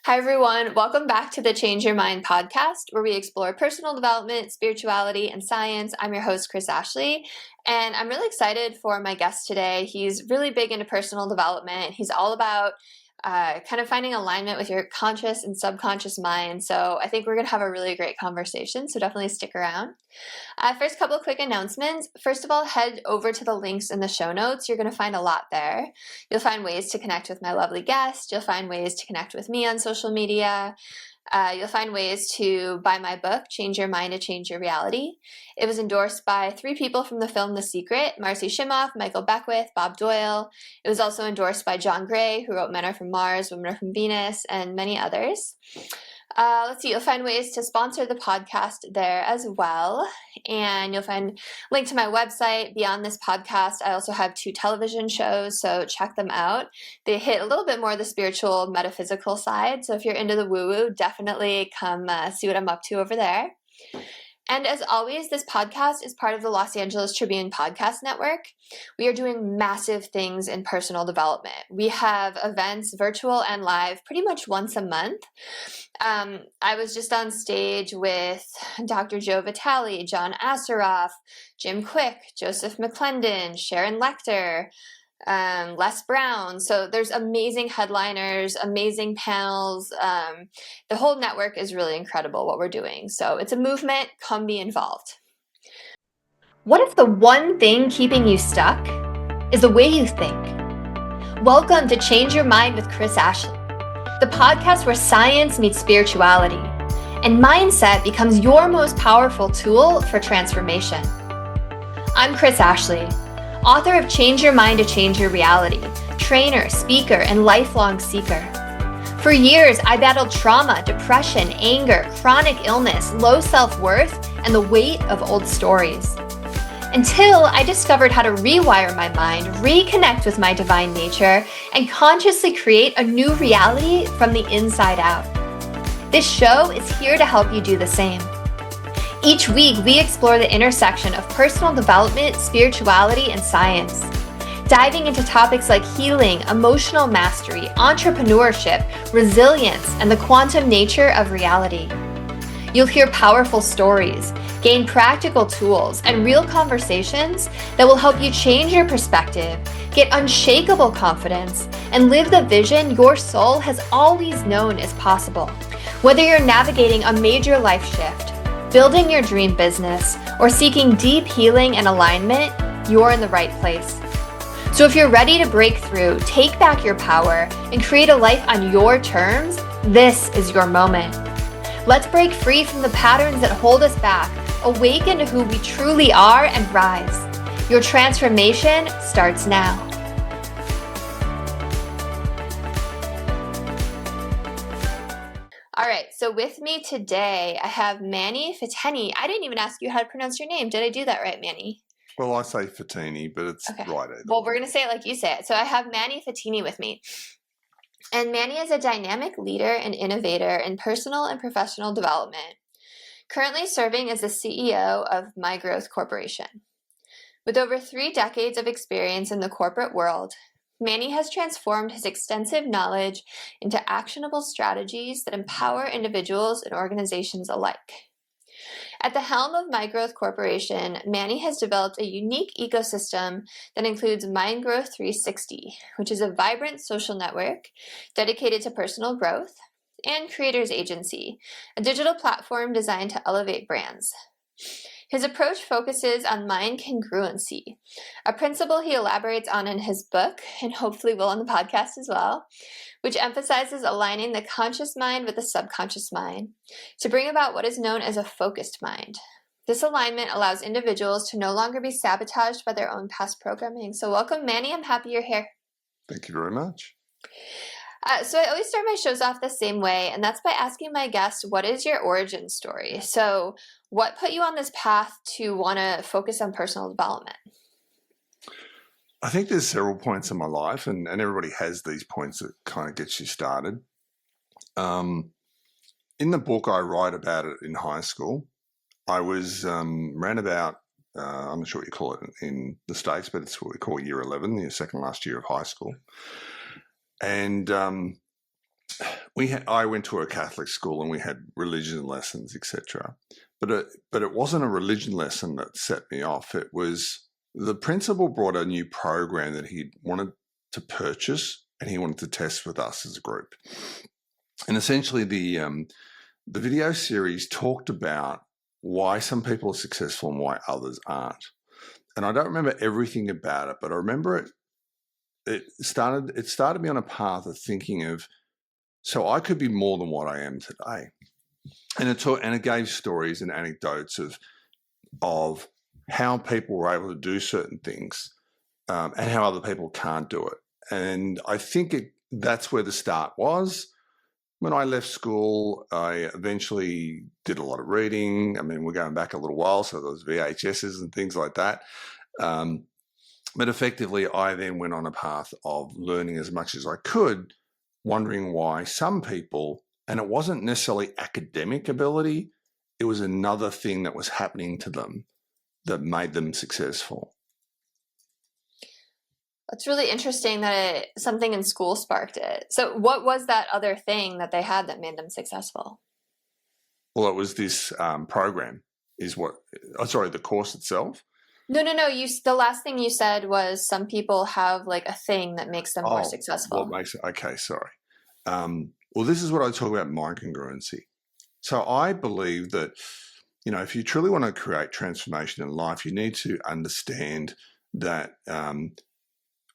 Hi, everyone. Welcome back to the Change Your Mind podcast, where we explore personal development, spirituality, and science. I'm your host, Kris Ashley, and I'm really excited for my guest today. He's really big into personal development. He's all about kind of finding alignment with your conscious and subconscious mind. So I think we're going to have a really great conversation, so definitely stick around. First, couple of quick announcements. First of all, head over to the links in the show notes. You're going to find a lot there. You'll find ways to connect with my lovely guest. You'll find ways to connect with me on social media. You'll find ways to buy my book, Change Your Mind to Change Your Reality. It was endorsed by 3 people from the film The Secret: Marcy Shimoff, Michael Beckwith, Bob Doyle. It was also endorsed by John Gray, who wrote Men Are From Mars, Women Are From Venus, and many others. Let's see, you'll find ways to sponsor the podcast there as well. And you'll find a link to my website. Beyond this podcast, I also have 2 television shows, so check them out. They hit a little bit more the spiritual, metaphysical side. So if you're into the woo-woo, definitely come see what I'm up to over there. And as always, this podcast is part of the Los Angeles Tribune Podcast Network. We are doing massive things in personal development. We have events, virtual and live, pretty much once a month. I was just on stage with Dr. Joe Vitale, John Asseroff, Jim Quick, Joseph McClendon, Sharon Lecter, Les Brown. So there's amazing headliners, amazing panels. The whole network is really incredible what we're doing. So it's a movement. Come be involved. What if the one thing keeping you stuck is the way you think? Welcome to Change Your Mind with Kris Ashley, the podcast where science meets spirituality and mindset becomes your most powerful tool for transformation. I'm Kris Ashley, author of Change Your Mind to Change Your Reality, trainer, speaker, and lifelong seeker. For years, I battled trauma, depression, anger, chronic illness, low self-worth, and the weight of old stories. Until I discovered how to rewire my mind, reconnect with my divine nature, and consciously create a new reality from the inside out. This show is here to help you do the same. Each week, we explore the intersection of personal development, spirituality, and science, diving into topics like healing, emotional mastery, entrepreneurship, resilience, and the quantum nature of reality. You'll hear powerful stories, gain practical tools, and real conversations that will help you change your perspective, get unshakable confidence, and live the vision your soul has always known is possible. Whether you're navigating a major life shift, building your dream business, or seeking deep healing and alignment, you're in the right place. So if you're ready to break through, take back your power, and create a life on your terms, this is your moment. Let's break free from the patterns that hold us back, awaken to who we truly are, and rise. Your transformation starts now. All right, so with me today, I have Manny Fiteni. I didn't even ask you how to pronounce your name. Did I do that right, Manny? Well, I say Fiteni, but it's okay. Right. Well, we're going to say it like you say it. So I have Manny Fiteni with me. And Manny is a dynamic leader and innovator in personal and professional development, currently serving as the CEO of My Growth Corporation. With over 3 decades of experience in the corporate world, Manny has transformed his extensive knowledge into actionable strategies that empower individuals and organizations alike. At the helm of My Growth Corporation, Manny has developed a unique ecosystem that includes Mind Growth 360, which is a vibrant social network dedicated to personal growth, and Creators Agency, a digital platform designed to elevate brands. His approach focuses on mind congruency, a principle he elaborates on in his book, and hopefully will on the podcast as well, which emphasizes aligning the conscious mind with the subconscious mind to bring about what is known as a focused mind. This alignment allows individuals to no longer be sabotaged by their own past programming. So welcome, Manny. I'm happy you're here. Thank you very much. So I always start my shows off the same way, and that's by asking my guests, what is your origin story? So what put you on this path to want to focus on personal development? I think there's several points in my life, and everybody has these points that kind of gets you started. In the book, I write about it in high school. I was ran about, I'm not sure what you call it in the States, but it's what we call year 11, the second last year of high school. And I went to a Catholic school and we had religion lessons, etc. But it wasn't a religion lesson that set me off. It was the principal brought a new program that he wanted to purchase and he wanted to test with us as a group. And essentially the video series talked about why some people are successful and why others aren't. And I don't remember everything about it, but I remember it started me on a path of thinking of, so I could be more than what I am today. And it gave stories and anecdotes of how people were able to do certain things and how other people can't do it. And I think that's where the start was. When I left school, I eventually did a lot of reading. I mean, we're going back a little while, so there was VHSs and things like that. But effectively, I then went on a path of learning as much as I could, wondering why some people, and it wasn't necessarily academic ability, it was another thing that was happening to them that made them successful. It's really interesting that something in school sparked it. So what was that other thing that they had that made them successful? Well, it was this program the course itself. No. The last thing you said was some people have like a thing that makes them more successful. What makes it? Okay, sorry. Well, this is what I talk about mind congruency. So I believe that, if you truly want to create transformation in life, you need to understand that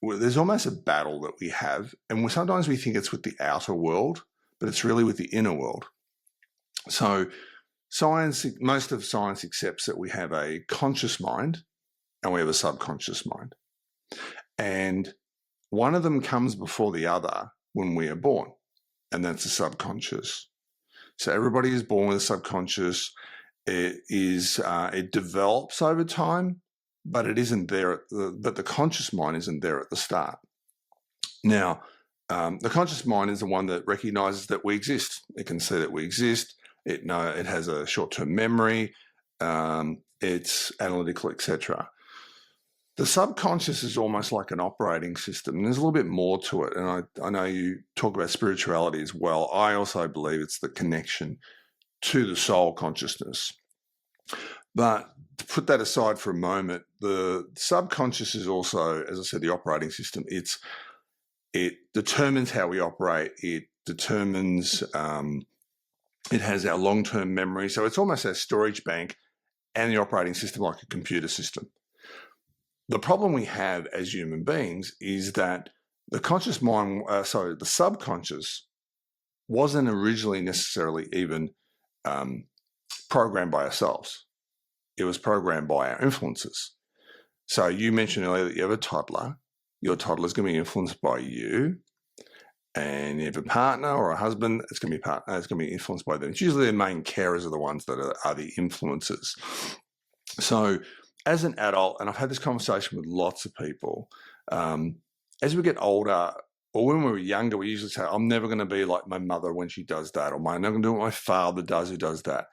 there's almost a battle that we have, and sometimes we think it's with the outer world, but it's really with the inner world. So most of science accepts that we have a conscious mind and we have a subconscious mind. And one of them comes before the other when we are born, and that's the subconscious. So everybody is born with a subconscious. It develops over time, but it isn't there. But the conscious mind isn't there at the start. Now, the conscious mind is the one that recognizes that we exist. It can see that we exist. It has a short-term memory. It's analytical, etc. The subconscious is almost like an operating system, and there's a little bit more to it. And I know you talk about spirituality as well. I also believe it's the connection to the soul consciousness. But to put that aside for a moment, the subconscious is also, as I said, the operating system. It determines how we operate. It determines, it has our long-term memory. So it's almost our storage bank and the operating system like a computer system. The problem we have as human beings is that the subconscious wasn't originally necessarily even programmed by ourselves. It was programmed by our influences. So you mentioned earlier that you have a toddler. Your toddler is going to be influenced by you, and you have a partner or a husband. It's going to be influenced by them. It's usually the main carers are the ones that are the influencers. So as an adult, and I've had this conversation with lots of people, as we get older, or when we were younger, we usually say, I'm never going to be like my mother when she does that, or I'm never going to do what my father does who does that.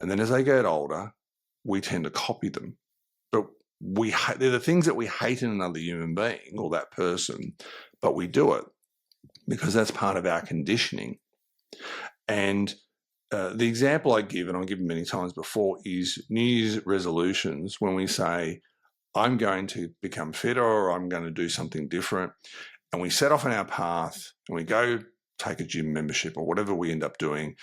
And then as they get older, we tend to copy them. But they're the things that we hate in another human being or that person, but we do it because that's part of our conditioning. And the example I give, and I've given many times before, is New Year's resolutions. When we say, I'm going to become fitter or I'm going to do something different, and we set off on our path and we go take a gym membership or whatever we end up doing,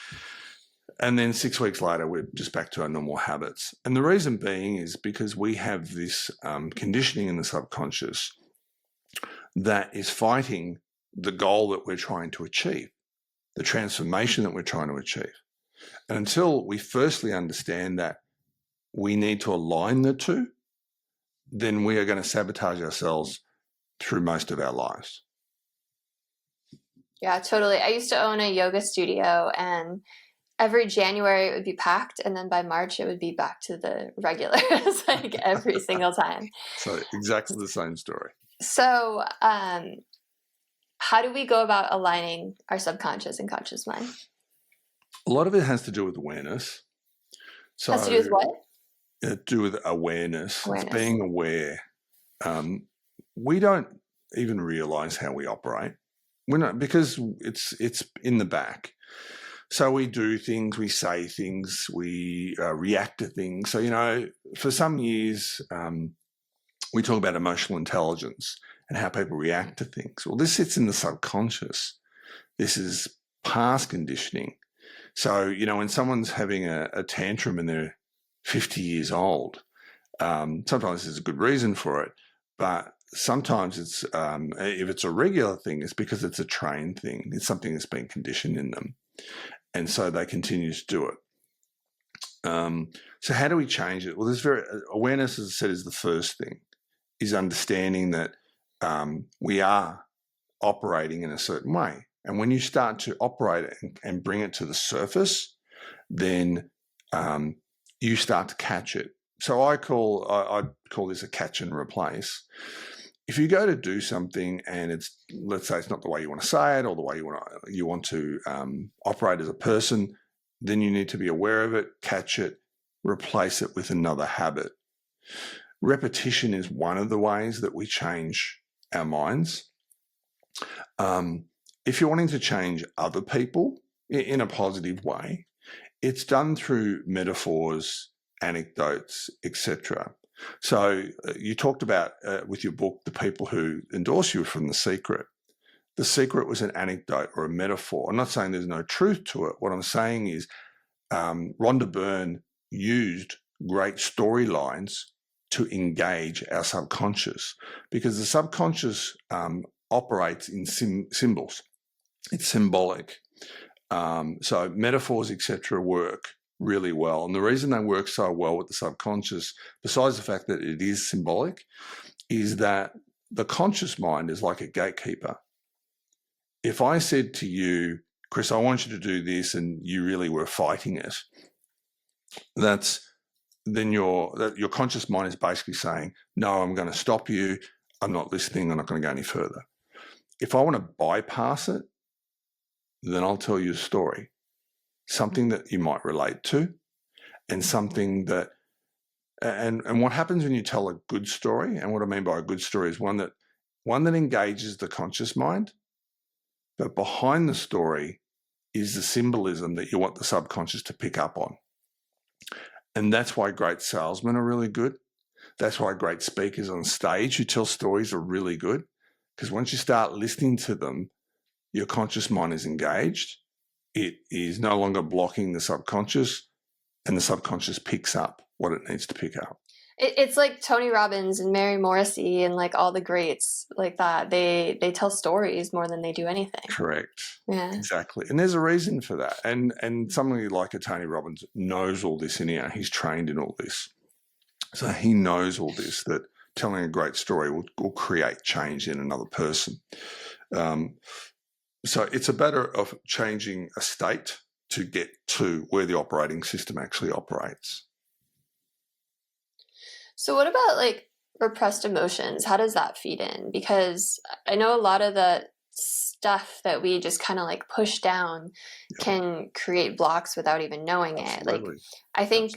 and then 6 weeks later, we're just back to our normal habits. And the reason being is because we have this conditioning in the subconscious that is fighting the goal that we're trying to achieve, the transformation that we're trying to achieve. And until we firstly understand that we need to align the two, then we are going to sabotage ourselves through most of our lives. Yeah, totally. I used to own a yoga studio, and every January it would be packed, and then by March it would be back to the regulars, like every single time. So exactly the same story. So how do we go about aligning our subconscious and conscious mind? A lot of it has to do with awareness. So has to do with what? To do with awareness. It's being aware. We don't even realize how we operate. we're not, because it's in the back. So we do things, we say things, we react to things. So, for some years, we talk about emotional intelligence and how people react to things. Well, this sits in the subconscious. This is past conditioning. So, when someone's having a tantrum and they're 50 years old, sometimes there's a good reason for it, but sometimes it's, if it's a regular thing, it's because it's a trained thing. It's something that's been conditioned in them. And so they continue to do it. So how do we change it? Well, awareness, as I said, is the first thing, is understanding that we are operating in a certain way. And when you start to operate it and bring it to the surface, then you start to catch it. So I call this a catch and replace. If you go to do something and let's say it's not the way you want to say it or the way you want to operate as a person, then you need to be aware of it, catch it, replace it with another habit. Repetition is one of the ways that we change our minds. If you're wanting to change other people in a positive way, it's done through metaphors, anecdotes, etc. So you talked about with your book the people who endorse you from The Secret. The Secret was an anecdote or a metaphor. I'm not saying there's no truth to it. What I'm saying is Rhonda Byrne used great storylines to engage our subconscious, because the subconscious operates in symbols. It's symbolic. So metaphors, etc., work really well. And the reason they work so well with the subconscious, besides the fact that it is symbolic, is that the conscious mind is like a gatekeeper. If I said to you, Kris, I want you to do this, and you really were fighting it, then your conscious mind is basically saying, no, I'm going to stop you. I'm not listening. I'm not going to go any further. If I want to bypass it, then I'll tell you a story, something that you might relate to, and something that, and what happens when you tell a good story, and what I mean by a good story is one that engages the conscious mind, but behind the story is the symbolism that you want the subconscious to pick up on. And that's why great salesmen are really good. That's why great speakers on stage who tell stories are really good, because once you start listening to them, your conscious mind is engaged. It is no longer blocking the subconscious, and the subconscious picks up what it needs to pick up. It's like Tony Robbins and Mary Morrissey and like all the greats like that. They tell stories more than they do anything. Correct. Yeah. Exactly. And there's a reason for that. And somebody like a Tony Robbins knows all this anyhow. He's trained in all this. So he knows all this, that telling a great story will create change in another person. So it's a matter of changing a state to get to where the operating system actually operates. So what about like repressed emotions? How does that feed in? Because I know a lot of the stuff that we just kind of like push down can create blocks without even knowing it. Like I think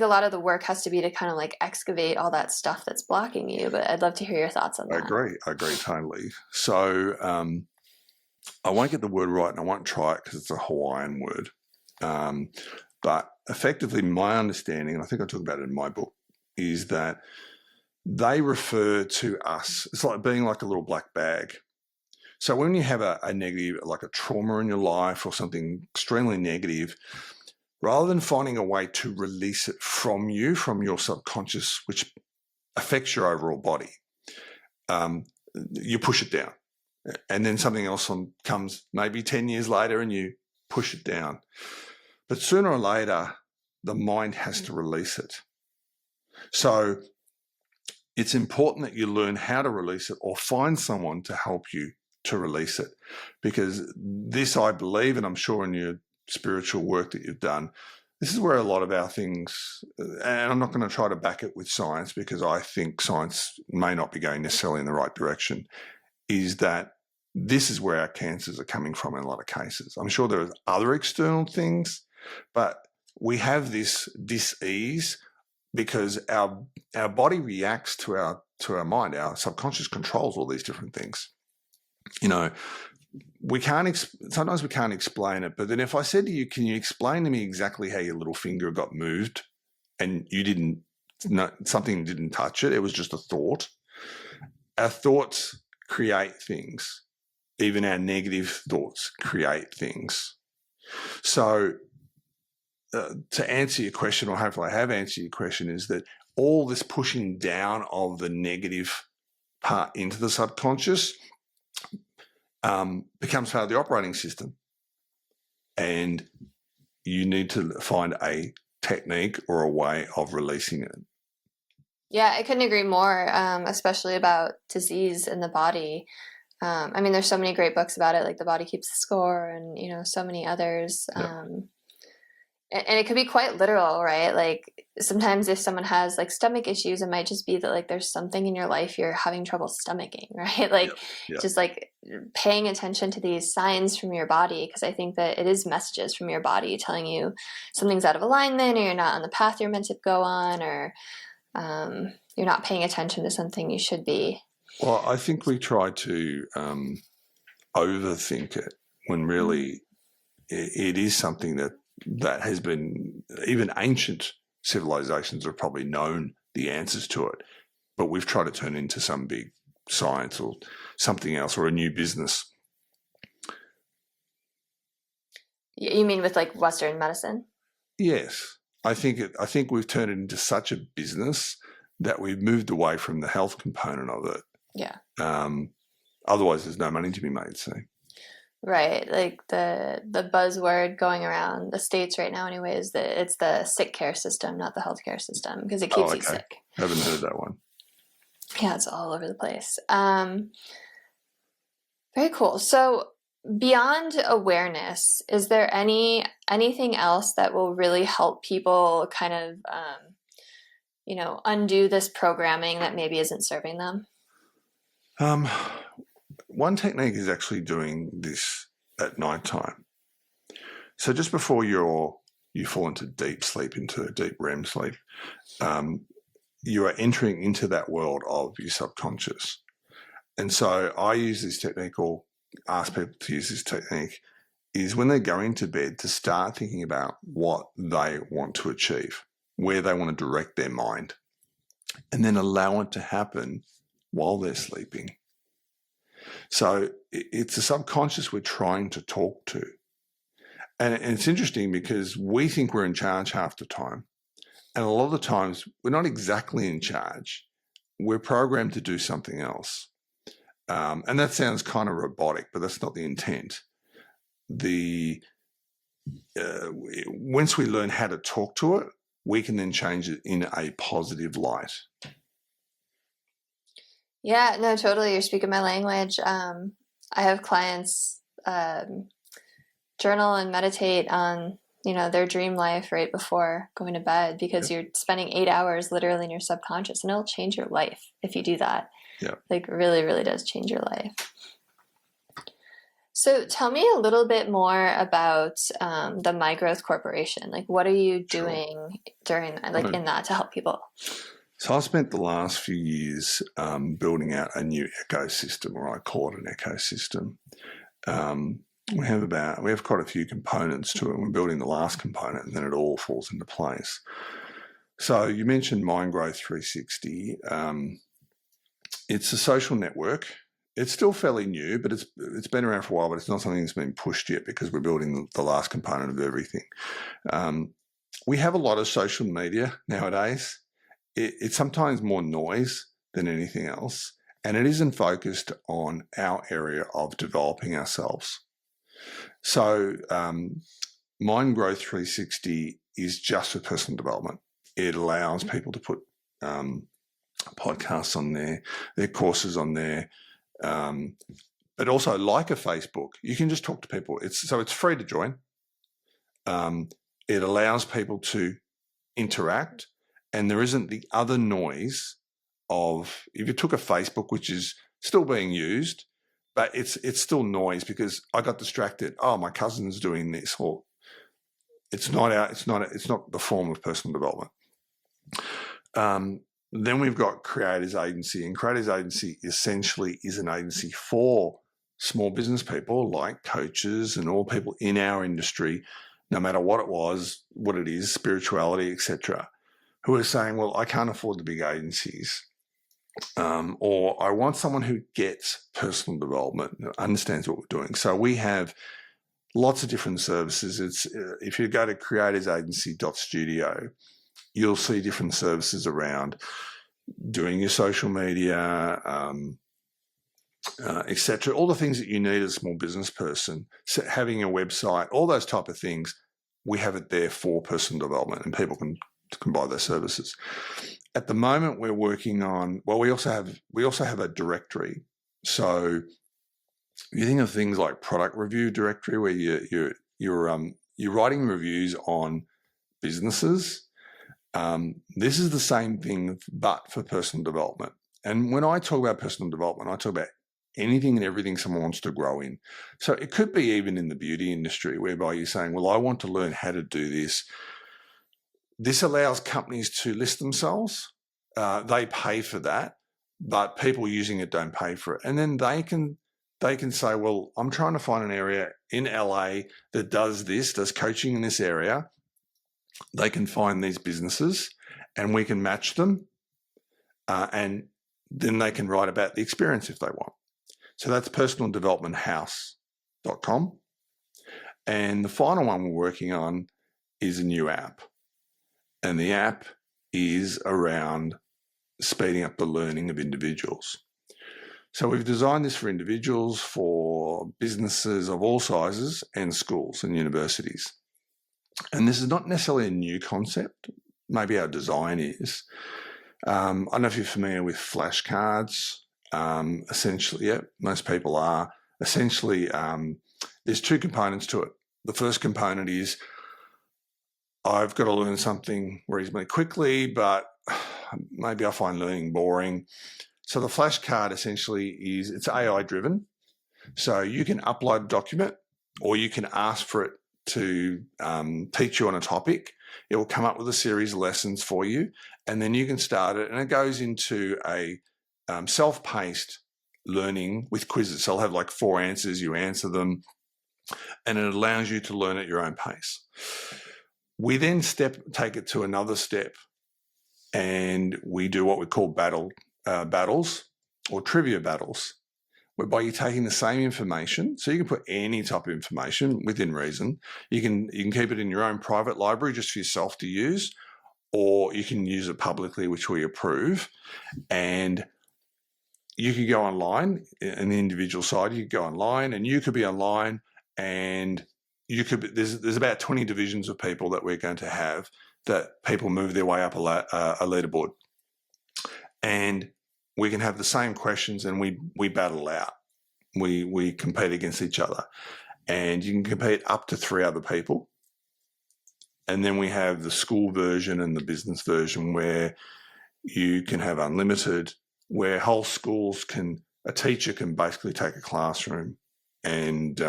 a lot of the work has to be to kind of like excavate all that stuff that's blocking you, but I'd love to hear your thoughts on that. I agree totally. So I won't get the word right, and I won't try it because it's a Hawaiian word. But effectively, my understanding, and I think I talk about it in my book, is that they refer to us. It's like being like a little black bag. So when you have a negative, like a trauma in your life or something extremely negative, rather than finding a way to release it from your subconscious, which affects your overall body, you push it down. And then something else comes maybe 10 years later and you push it down. But sooner or later, the mind has to release it. So it's important that you learn how to release it or find someone to help you to release it. Because this, I believe, and I'm sure in your spiritual work that you've done, this is where a lot of our things, and I'm not going to try to back it with science because I think science may not be going necessarily in the right direction, is that this is where our cancers are coming from in a lot of cases. I'm sure there are other external things, but we have this dis-ease because our body reacts to our mind. Our subconscious controls all these different things. sometimes we can't explain it, but then if I said to you, can you explain to me exactly how your little finger got moved and something didn't touch it, it was just a thought. Our thoughts create things. Even our negative thoughts create things. So to answer your question, or hopefully I have answered your question, is that all this pushing down of the negative part into the subconscious becomes part of the operating system. And you need to find a technique or a way of releasing it. Yeah, I couldn't agree more, especially about disease in the body. I mean, there's so many great books about it, like The Body Keeps the Score and, so many others. Yeah. And it could be quite literal, right? Like sometimes if someone has like stomach issues, it might just be that like there's something in your life you're having trouble stomaching, right? Like just like paying attention to these signs from your body, because I think that it is messages from your body telling you something's out of alignment, or you're not on the path you're meant to go on, or you're not paying attention to something you should be. Well, I think we try to overthink it when really it is something that has been, even ancient civilizations have probably known the answers to it, but we've tried to turn it into some big science or something else, or a new business. You mean with like Western medicine? Yes. I think we've turned it into such a business that we've moved away from the health component of it. Yeah. Otherwise, there's no money to be made. So. Right. Like the buzzword going around the States right now anyway is that it's the sick care system, not the healthcare system, because it keeps you sick. I haven't heard that one. Yeah, it's all over the place. Very cool. So beyond awareness, is there anything else that will really help people kind of, undo this programming that maybe isn't serving them? One technique is actually doing this at nighttime. So just before you fall into deep sleep, into a deep REM sleep, you are entering into that world of your subconscious. And so I use this technique, or ask people to use this technique, is when they're going to bed to start thinking about what they want to achieve, where they want to direct their mind, and then allow it to happen while they're sleeping. So it's the subconscious we're trying to talk to. And it's interesting because we think we're in charge half the time. And a lot of the times we're not exactly in charge. We're programmed to do something else. And that sounds kind of robotic, but that's not the intent. Once we learn how to talk to it, we can then change it in a positive light. Yeah, no, totally. You're speaking my language. I have clients journal and meditate on, their dream life right before going to bed, because you're spending 8 hours literally in your subconscious, and it'll change your life if you do that. Yeah. Like really, really does change your life. So tell me a little bit more about the My Growth Corporation. Like, what are you doing during, in that to help people? So I spent the last few years building out a new ecosystem, or I call it an ecosystem. We have quite a few components to it. We're building the last component, and then it all falls into place. So you mentioned Mind Growth 360. It's a social network. It's still fairly new, but it's been around for a while, but it's not something that's been pushed yet because we're building the last component of everything. We have a lot of social media nowadays. It's sometimes more noise than anything else, and it isn't focused on our area of developing ourselves. So Mind Growth 360 is just for personal development. It allows people to put podcasts on there, their courses on there, but also like a Facebook, you can just talk to people. It's free to join. It allows people to interact, and there isn't the other noise of, if you took a Facebook, which is still being used, but it's still noise because I got distracted. Oh, my cousin's doing this, or it's not the form of personal development. Then we've got Creators Agency, and Creators Agency essentially is an agency for small business people like coaches and all people in our industry, no matter what it is, spirituality, etc., who are saying, well, I can't afford the big agencies. Or I want someone who gets personal development, understands what we're doing. So we have lots of different services. It's if you go to creatorsagency.studio, you'll see different services around doing your social media, etc. All the things that you need as a small business person, having a website, all those type of things. We have it there for personal development, and people can buy those services. At the moment, we're working on. Well, we also have a directory. So you think of things like product review directory, where you're writing reviews on businesses. This is the same thing, but for personal development. And when I talk about personal development, I talk about anything and everything someone wants to grow in. So it could be even in the beauty industry, whereby you're saying, well, I want to learn how to do this. This allows companies to list themselves. They pay for that, but people using it don't pay for it. And then they can say, well, I'm trying to find an area in LA that does coaching in this area. They can find these businesses and we can match them. And then they can write about the experience if they want. So that's personaldevelopmenthouse.com. And the final one we're working on is a new app. And the app is around speeding up the learning of individuals. So we've designed this for individuals, for businesses of all sizes, and schools and universities. And this is not necessarily a new concept. Maybe our design is. I don't know if you're familiar with flashcards. Essentially, yeah, most people are. Essentially, there's two components to it. The first component is I've got to learn something reasonably quickly, but maybe I find learning boring. So the flashcard essentially it's AI driven. So you can upload a document or you can ask for it to teach you on a topic. It will come up with a series of lessons for you, and then you can start it, and it goes into a self-paced learning with quizzes. So I'll have like 4 answers, you answer them, and it allows you to learn at your own pace. We then take it to another step, and we do what we call battles or trivia battles, whereby you're taking the same information. So you can put any type of information within reason. You can keep it in your own private library just for yourself to use, or you can use it publicly, which we approve. And you could go online in the individual side. You could go online, and you could be online, and there's about 20 divisions of people that we're going to have, that people move their way up a leaderboard, and we can have the same questions, and we battle out. We compete against each other, and you can compete up to 3 other people. And then we have the school version and the business version, where you can have unlimited, where whole schools a teacher can basically take a classroom and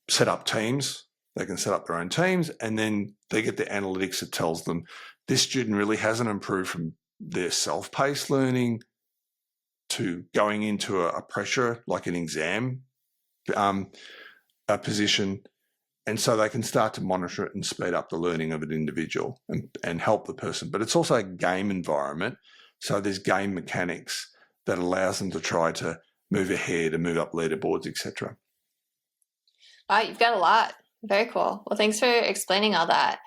set up teams. They can set up their own teams, and then they get the analytics that tells them this student really hasn't improved from their self-paced learning to going into a pressure, like an exam position. And so they can start to monitor it and speed up the learning of an individual and help the person. But it's also a game environment. So there's game mechanics that allows them to try to move ahead and move up leaderboards, etc. Wow, you've got a lot. Very cool. Well, thanks for explaining all that.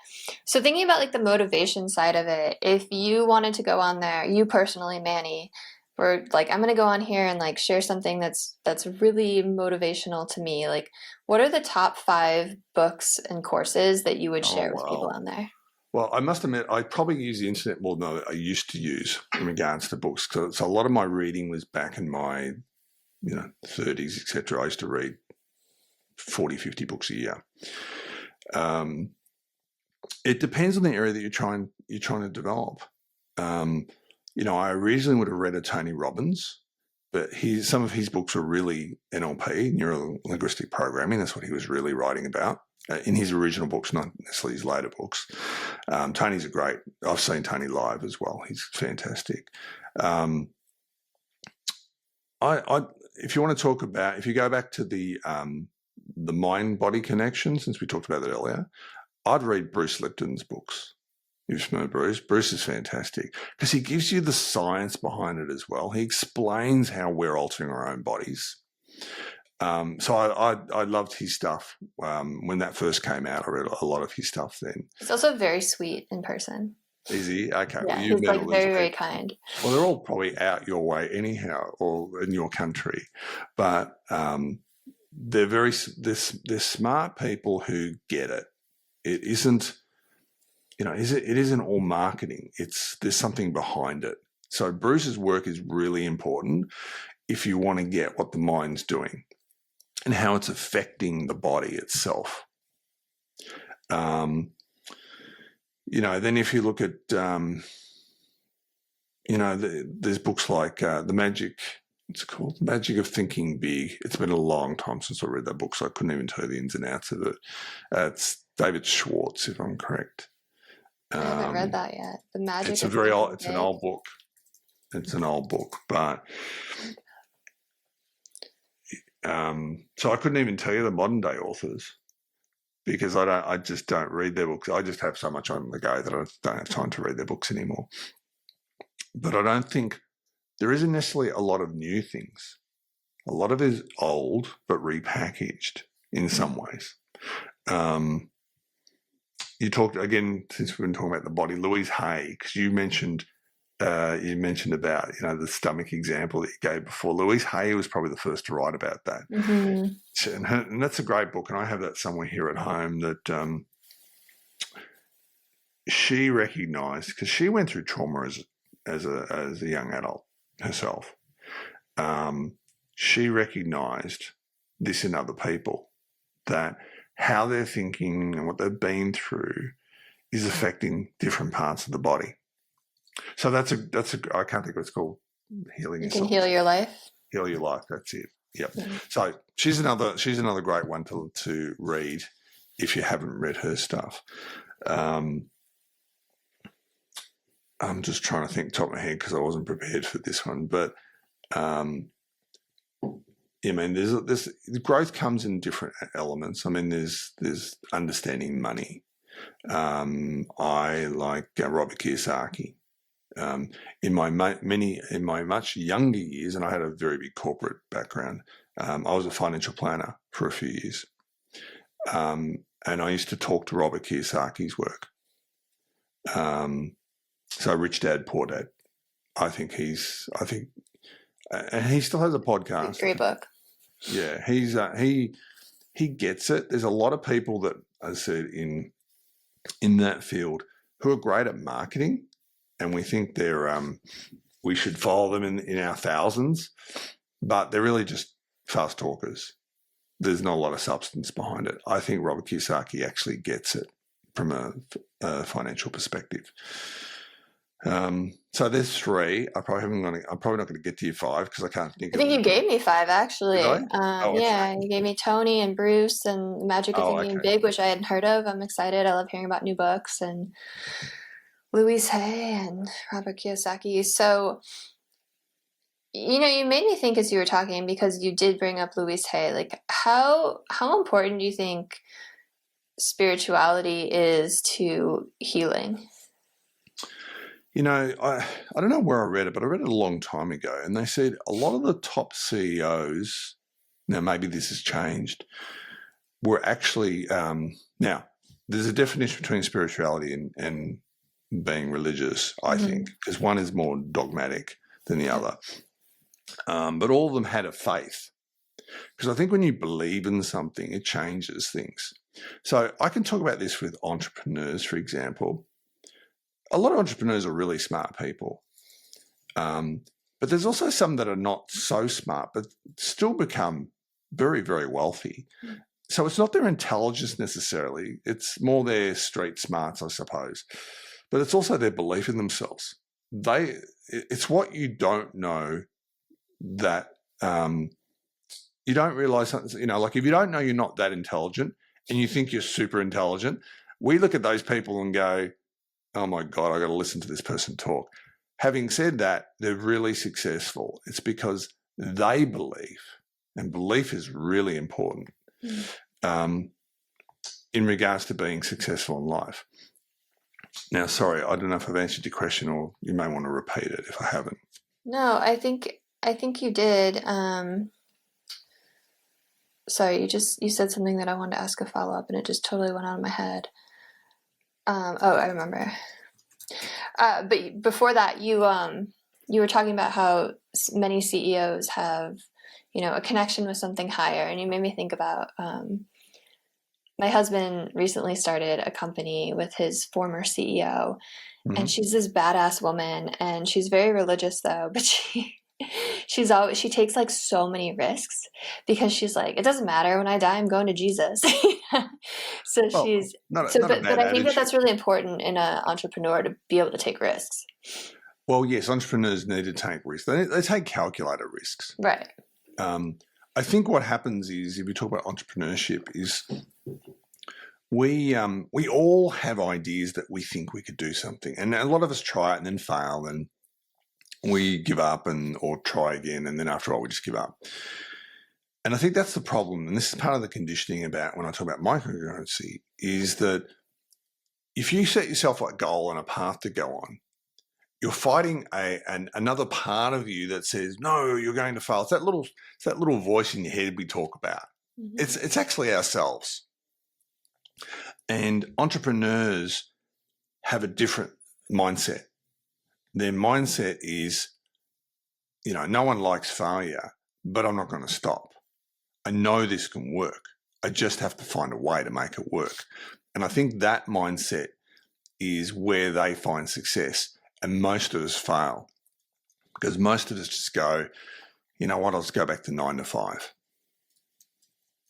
So thinking about like the motivation side of it, if you wanted to go on there, you personally, Manny, were like, I'm going to go on here and like share something that's really motivational to me. Like, what are the top 5 books and courses that you would share with people on there? Well, I must admit, I probably use the internet more than I used to use in regards to books. So a lot of my reading was back in my, 30s, etc. I used to read 40, 50 books a year. It depends on the area that you're trying to develop. I originally would have read a Tony Robbins, but some of his books were really NLP, neuro-linguistic programming. That's what he was really writing about in his original books, not necessarily his later books. Tony's I've seen Tony live as well. He's fantastic. if you want to talk about, if you go back to the mind-body connection, since we talked about that earlier, I'd read Bruce Lipton's books. You've met Bruce. Bruce is fantastic because he gives you the science behind it as well. He explains how we're altering our own bodies. So I loved his stuff when that first came out. I read a lot of his stuff then. He's also very sweet in person. Is he? Okay. Yeah, well, you've he's met like very kind. Well, they're all probably out your way anyhow, or in your country, but they're smart people who get it. It isn't, it isn't all marketing. There's something behind it. So Bruce's work is really important if you want to get what the mind's doing and how it's affecting the body itself. Then if you look at, there's books like The Magic of Thinking Big. It's been a long time since I read that book, so I couldn't even tell you the ins and outs of it. It's David Schwartz, if I'm correct. I haven't read that yet. The Magic. It's an old book. It's an old book, but so I couldn't even tell you the modern day authors because I just don't read their books. I just have so much on the go that I don't have time to read their books anymore. But I don't think there isn't necessarily a lot of new things. A lot of it is old but repackaged in some ways. You talked again, since we've been talking about the body, Louise Hay, because you mentioned about the stomach example that you gave before. Louise Hay was probably the first to write about that, and that's a great book. And I have that somewhere here at home that she recognised because she went through trauma as a young adult herself. She recognised this in other people, that how they're thinking and what they've been through is affecting different parts of the body. So that's a I can't think what it's called. Healing You yourself. can heal your life. Heal your life. That's it. Yep. Mm-hmm. So she's another great one to read if you haven't read her stuff. I'm just trying to think top of my head because I wasn't prepared for this one, but there's growth comes in different elements. I mean, there's understanding money. I like Robert Kiyosaki. In my much younger years, and I had a very big corporate background, I was a financial planner for a few years, and I used to talk to Robert Kiyosaki's work. So Rich Dad, Poor Dad. And he still has a podcast. Great book. Yeah, he gets it. There's a lot of people that, as I said, in that field who are great at marketing, and we think we should follow them in our thousands, but they're really just fast talkers. There's not a lot of substance behind it. I think Robert Kiyosaki actually gets it from a financial perspective. So there's three. I'm probably not going to get to your five because I can't think. I think you gave me five actually. Did I? Yeah, you gave me Tony and Bruce and The Magic of Thinking Big, which I hadn't heard of. I'm excited. I love hearing about new books, and Louise Hay and Robert Kiyosaki. So, you made me think as you were talking, because you did bring up Louise Hay. Like, how important do you think spirituality is to healing? I don't know where I read it, but I read it a long time ago, and they said a lot of the top CEOs, now maybe this has changed, were actually, now there's a definition between spirituality and being religious, I think, because one is more dogmatic than the other. But all of them had a faith, because I think when you believe in something, it changes things. So I can talk about this with entrepreneurs, for example. A lot of entrepreneurs are really smart people, but there's also some that are not so smart but still become very, very wealthy. So it's not their intelligence necessarily. It's more their street smarts, I suppose. But it's also their belief in themselves. It's what you don't know that you don't realize something. Like if you don't know you're not that intelligent and you think you're super intelligent, we look at those people and go, oh my God, I got to listen to this person talk. Having said that, they're really successful. It's because they believe, and belief is really important in regards to being successful in life. Now, sorry, I don't know if I've answered your question, or you may want to repeat it if I haven't. No, I think you did. Sorry, you said something that I wanted to ask a follow-up, and it just totally went out of my head. I remember. But before that, you were talking about how many CEOs have, a connection with something higher, and you made me think about my husband recently started a company with his former CEO, and she's this badass woman, and she's very religious though, but she takes like so many risks because she's like, it doesn't matter, when I die, I'm going to Jesus. So she's but I think that's really important in an entrepreneur to be able to take risks. Well, yes, entrepreneurs need to take risks. They take calculated risks. Right. I think what happens is, if we talk about entrepreneurship, is we all have ideas that we think we could do something, and a lot of us try it and then fail, and we give up or try again, and then after all, we just give up. And I think that's the problem, and this is part of the conditioning about when I talk about microcongruency, is that if you set yourself a goal and a path to go on, you're fighting another part of you that says, no, you're going to fail. It's that little voice in your head we talk about. Mm-hmm. It's actually ourselves. And entrepreneurs have a different mindset. Their mindset is, no one likes failure, but I'm not going to stop. I know this can work. I just have to find a way to make it work. And I think that mindset is where they find success. And most of us fail because most of us just go, you know what, I'll just go back to 9 to 5.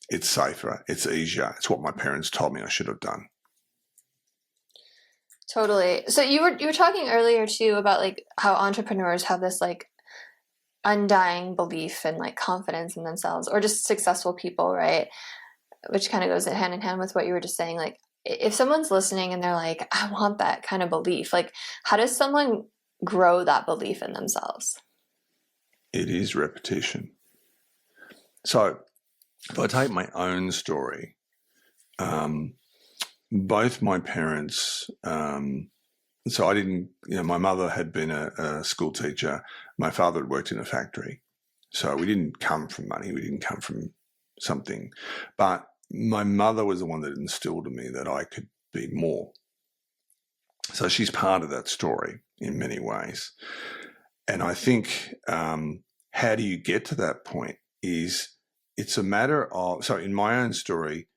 It's safer. It's easier. It's what my parents told me I should have done. Totally. So you were talking earlier too about like how entrepreneurs have this like undying belief and like confidence in themselves, or just successful people, right? Which kind of goes hand in hand with what you were just saying. Like, if someone's listening and they're like, I want that kind of belief, like, how does someone grow that belief in themselves? It is repetition. So if I take my own story, both my parents, so I didn't, my mother had been a school teacher. My father had worked in a factory. So we didn't come from money. We didn't come from something. But my mother was the one that instilled in me that I could be more. So she's part of that story in many ways. And I think how do you get to that point is it's a matter of, so in my own story,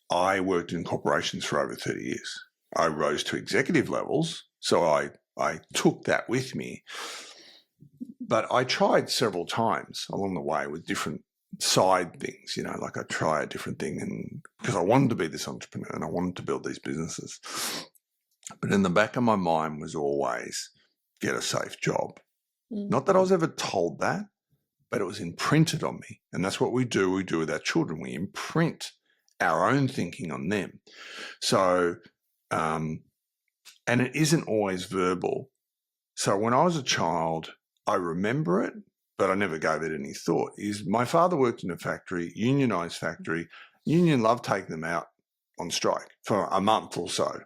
I worked in corporations for over 30 years. I rose to executive levels, so I took that with me. But I tried several times along the way with different side things, like I try a different thing, and because I wanted to be this entrepreneur and I wanted to build these businesses. But in the back of my mind was always get a safe job. Not that I was ever told that, but it was imprinted on me. And that's what we do with our children. We imprint our own thinking on them. So, and it isn't always verbal. So when I was a child, I remember it, but I never gave it any thought, is my father worked in a factory, unionised factory. Union loved taking them out on strike for a month or so.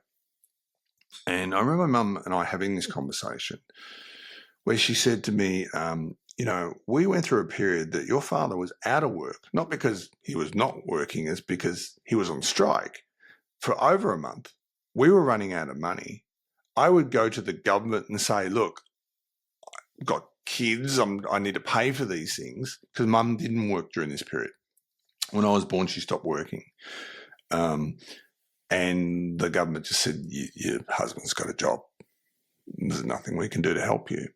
And I remember Mum and I having this conversation where she said to me, we went through a period that your father was out of work, not because he was not working, it's because he was on strike for over a month. We were running out of money. I would go to the government and say, look, I've got kids, I need to pay for these things, because Mum didn't work during this period. When I was born, she stopped working. And the government just said, your husband's got a job. There's nothing we can do to help you.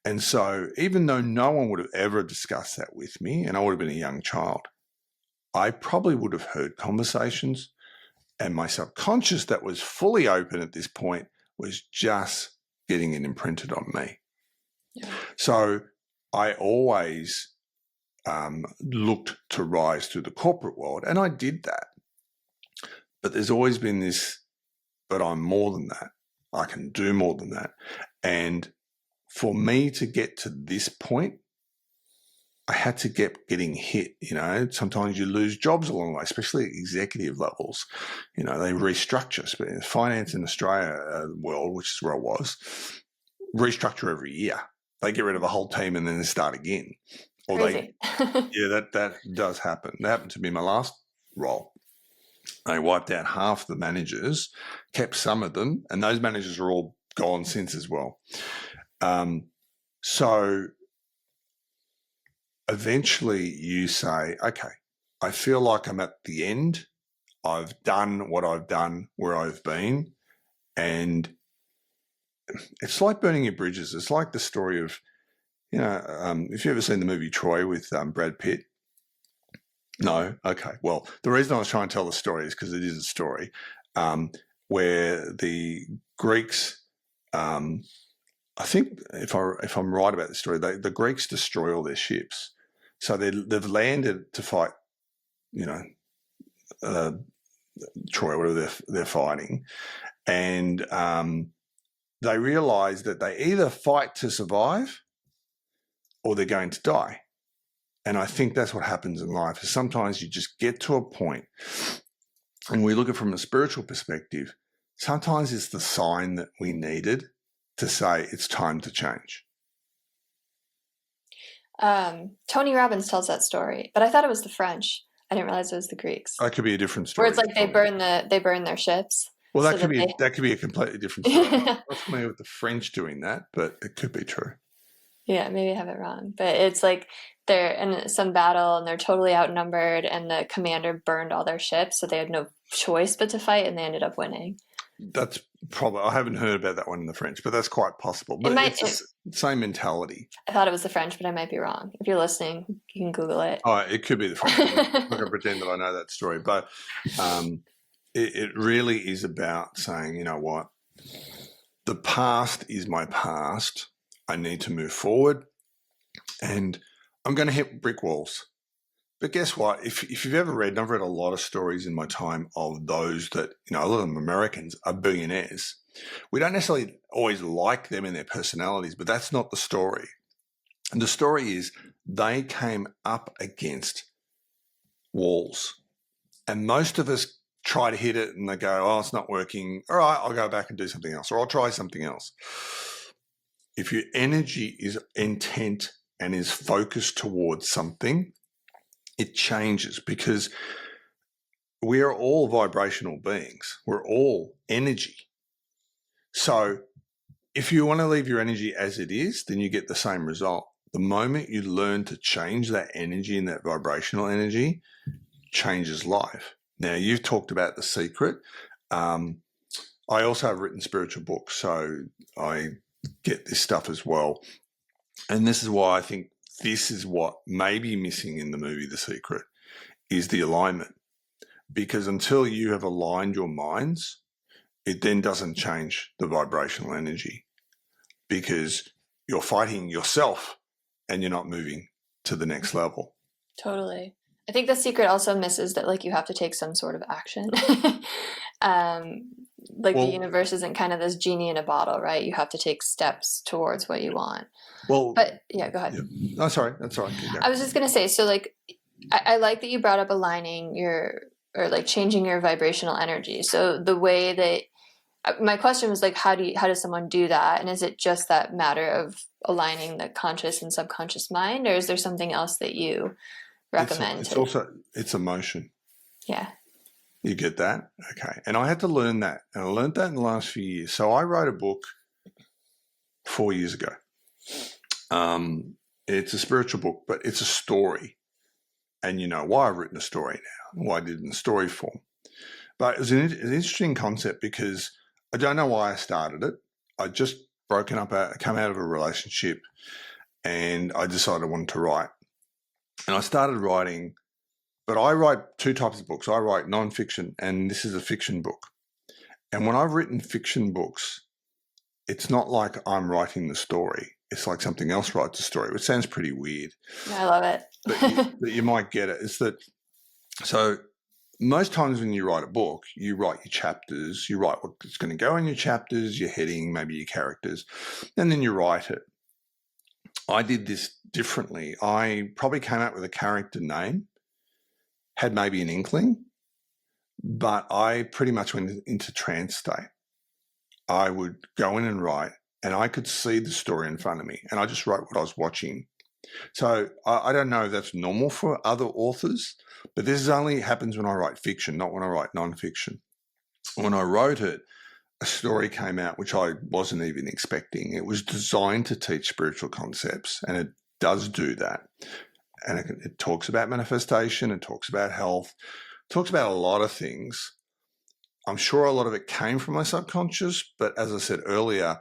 And so even though no one would have ever discussed that with me, and I would have been a young child, I probably would have heard conversations, and my subconscious that was fully open at this point was just getting it imprinted on me. Yeah. So I always looked to rise through the corporate world, and I did that. But there's always been this, but I'm more than that. I can do more than that. And for me to get to this point, I had to get getting hit. Sometimes you lose jobs along the way, especially at executive levels. They restructure. Finance in Australia world, which is where I was, restructure every year. They get rid of a whole team and then they start again. Or Crazy. that does happen. That happened to me in my last role. They wiped out half the managers, kept some of them, and those managers are all gone since as well. So eventually you say, okay, I feel like I'm at the end. I've done what I've done where I've been. And it's like burning your bridges. It's like the story of, if you've ever seen the movie Troy with Brad Pitt. No? Okay. Well, the reason I was trying to tell the story is because it is a story where the Greeks, I think if I'm right about the story, the Greeks destroy all their ships. So they've landed to fight, Troy, whatever they're fighting. And they realise that they either fight to survive or they're going to die. And I think that's what happens in life. Is sometimes you just get to a point, and we look at it from a spiritual perspective, sometimes it's the sign that we needed to say it's time to change. Tony Robbins tells that story, but I thought it was the French. I didn't realize it was the Greeks. That could be a different story. Where it's like they burn their ships. Well, that could be a completely different story. I'm not familiar with the French doing that, but it could be true. Yeah, maybe I have it wrong. But it's like they're in some battle and they're totally outnumbered and the commander burned all their ships, so they had no choice but to fight and they ended up winning. That's probably, I haven't heard about that one in the French, but that's quite possible. But it's the same mentality. I thought it was the French, but I might be wrong. If you're listening, you can Google it. Oh, it could be the French. I'm not going to pretend that I know that story. But it really is about saying, you know what, the past is my past. I need to move forward, and I'm going to hit brick walls. But guess what? If you've ever read, and I've read a lot of stories in my time of those that, a lot of them Americans are billionaires. We don't necessarily always like them and their personalities, but that's not the story. And the story is they came up against walls. And most of us try to hit it and they go, oh, it's not working. All right, I'll go back and do something else, or I'll try something else. If your energy is intent and is focused towards something, it changes, because we are all vibrational beings. We're all energy. So if you want to leave your energy as it is, then you get the same result. The moment you learn to change that energy and that vibrational energy, changes life. Now, you've talked about The Secret. I also have written spiritual books, so I get this stuff as well. And this is why I think this is what may be missing in the movie The Secret, is the alignment. Because until you have aligned your minds, it then doesn't change the vibrational energy, because you're fighting yourself and you're not moving to the next level. Totally. I think The Secret also misses that, like, you have to take some sort of action. The universe isn't kind of this genie in a bottle, right? You have to take steps towards what you want. Well, but yeah, go ahead. Yeah. No, sorry. That's all right. I was just going to say, so like, I like that you brought up aligning changing your vibrational energy. So the way that, my question was like, how does someone do that? And is it just that matter of aligning the conscious and subconscious mind, or is there something else that you recommend? It's emotion. Yeah. You get that? Okay. And I had to learn that. And I learned that in the last few years. So I wrote a book 4 years ago. It's a spiritual book, but it's a story. And you know why I've written a story now, why I did it in story form. But it was an interesting concept, because I don't know why I started it. I just come out of a relationship, and I decided I wanted to write. And I started writing. But I write two types of books. I write nonfiction, and this is a fiction book. And when I've written fiction books, it's not like I'm writing the story. It's like something else writes the story, which sounds pretty weird. I love it. but you might get it. It's that, so most times when you write a book, you write your chapters, you write what's going to go in your chapters, your heading, maybe your characters, and then you write it. I did this differently. I probably came up with a character name, had maybe an inkling, but I pretty much went into trance state. I would go in and write, and I could see the story in front of me, and I just wrote what I was watching. So I don't know if that's normal for other authors, but this only happens when I write fiction, not when I write nonfiction. When I wrote it, a story came out which I wasn't even expecting. It was designed to teach spiritual concepts, and it does do that. And it talks about manifestation, it talks about health, it talks about a lot of things. I'm sure a lot of it came from my subconscious, but as I said earlier,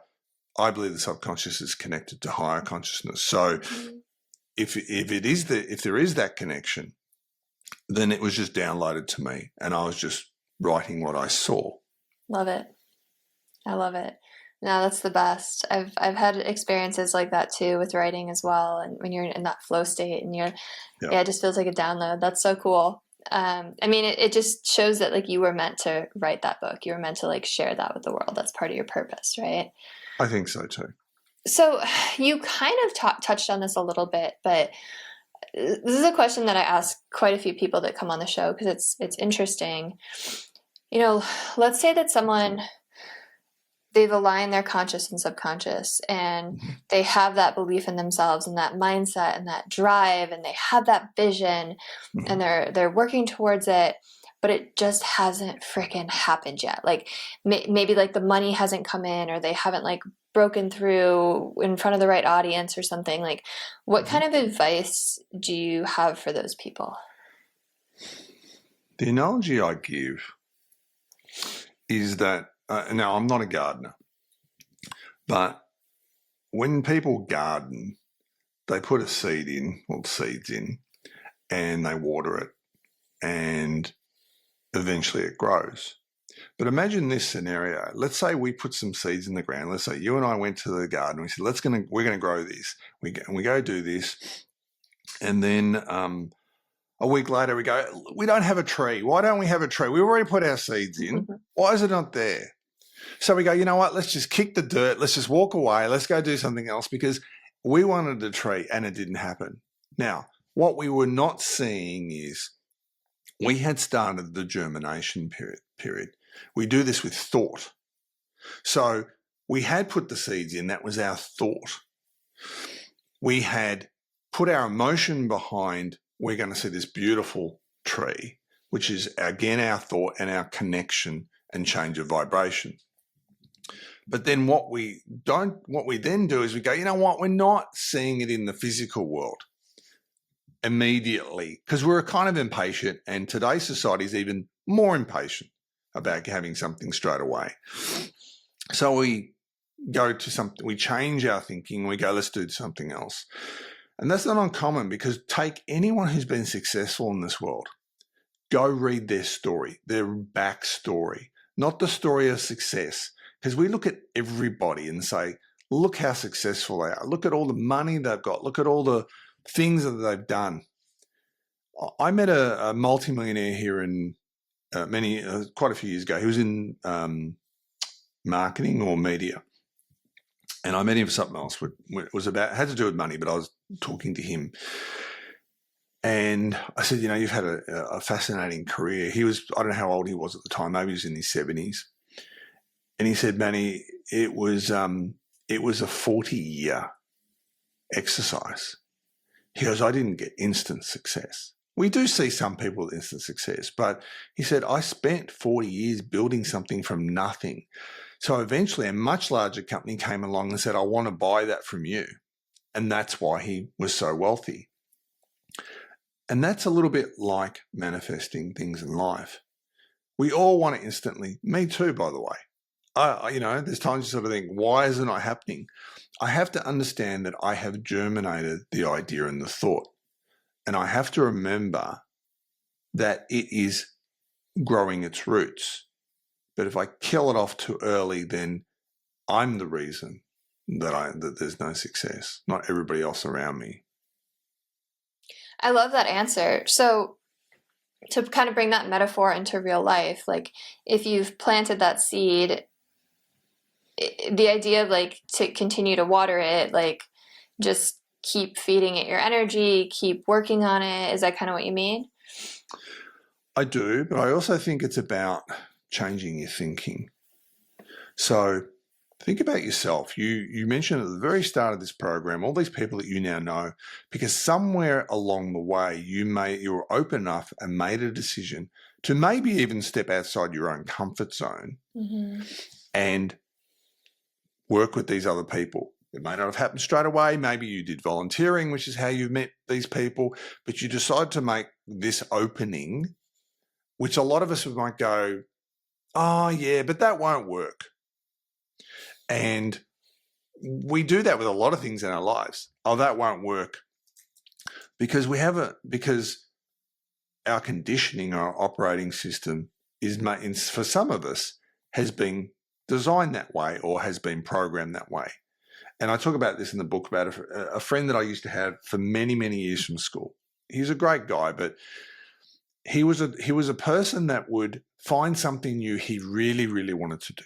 I believe the subconscious is connected to higher consciousness. So if there is that connection, then it was just downloaded to me, and I was just writing what I saw. Love it. I love it. No, that's the best. I've had experiences like that too with writing as well. And when you're in that flow state and yeah, it just feels like a download. That's so cool. I mean, it just shows that like you were meant to write that book. You were meant to like share that with the world. That's part of your purpose, right? I think so too. So you kind of touched on this a little bit, but this is a question that I ask quite a few people that come on the show because it's interesting. You know, let's say that someone, they've aligned their conscious and subconscious, and they have that belief in themselves and that mindset and that drive, and they have that vision, and they're working towards it, but it just hasn't freaking happened yet. Like maybe like the money hasn't come in, or they haven't like broken through in front of the right audience or something. Like, what kind of advice do you have for those people? The analogy I give is that now I'm not a gardener, but when people garden, they put a seed in, or seeds in, and they water it, and eventually it grows. But imagine this scenario. Let's say we put some seeds in the ground. Let's say you and I went to the garden. We said, we're going to grow this. We go do this. And then a week later we go, we don't have a tree. Why don't we have a tree? We already put our seeds in. Why is it not there? So we go, you know what? Let's just kick the dirt. Let's just walk away. Let's go do something else because we wanted a tree and it didn't happen. Now, what we were not seeing is we had started the germination period. We do this with thought. So we had put the seeds in. That was our thought. We had put our emotion behind, we're going to see this beautiful tree, which is, again, our thought and our connection and change of vibration. But then what we then do is we go, you know what? We're not seeing it in the physical world immediately because we're kind of impatient, and today's society is even more impatient about having something straight away. So we go to something, we change our thinking, we go, let's do something else. And that's not uncommon because take anyone who's been successful in this world, go read their story, their backstory, not the story of success. Because we look at everybody and say, look how successful they are. Look at all the money they've got. Look at all the things that they've done. I met a multimillionaire here in quite a few years ago. He was in marketing or media. And I met him for something else. It was had to do with money, but I was talking to him. And I said, you know, you've had a fascinating career. He was, I don't know how old he was at the time. Maybe he was in his 70s. And he said, Manny, it was a 40-year exercise. He goes, I didn't get instant success. We do see some people with instant success, but he said, I spent 40 years building something from nothing. So eventually a much larger company came along and said, I want to buy that from you. And that's why he was so wealthy. And that's a little bit like manifesting things in life. We all want it instantly. Me too, by the way. You know, there's times you sort of think, why is it not happening? I have to understand that I have germinated the idea and the thought. And I have to remember that it is growing its roots. But if I kill it off too early, then I'm the reason that there's no success, not everybody else around me. I love that answer. So to kind of bring that metaphor into real life, like if you've planted that seed, the idea of like to continue to water it, like just keep feeding it your energy, keep working on it? Is that kind of what you mean? I do, but I also think it's about changing your thinking. So think about yourself. You mentioned at the very start of this program all these people that you now know, because somewhere along the way you were open enough and made a decision to maybe even step outside your own comfort zone and work with these other people. It may not have happened straight away. Maybe you did volunteering, which is how you met these people, but you decide to make this opening, which a lot of us might go, oh yeah, but that won't work. And we do that with a lot of things in our lives. Oh, that won't work. Because because our conditioning, our operating system is, for some of us, has been designed that way or has been programmed that way. And I talk about this in the book about a friend that I used to have for many, many years from school. He's a great guy, but he was a person that would find something new he really, really wanted to do.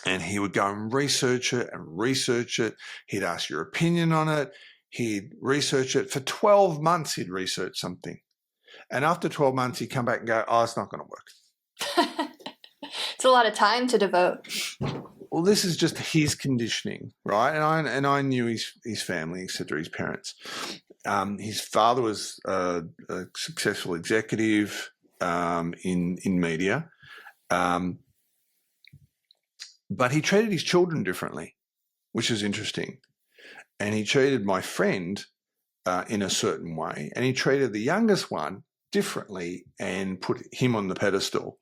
And he would go and research it and research it. He'd ask your opinion on it. He'd research it. For 12 months, he'd research something. And after 12 months, he'd come back and go, oh, it's not going to work. It's a lot of time to devote. Well, this is just his conditioning, right? And I knew his family, etc., his parents. His father was a successful executive in media. But he treated his children differently, which is interesting. And he treated my friend in a certain way. And he treated the youngest one differently and put him on the pedestal.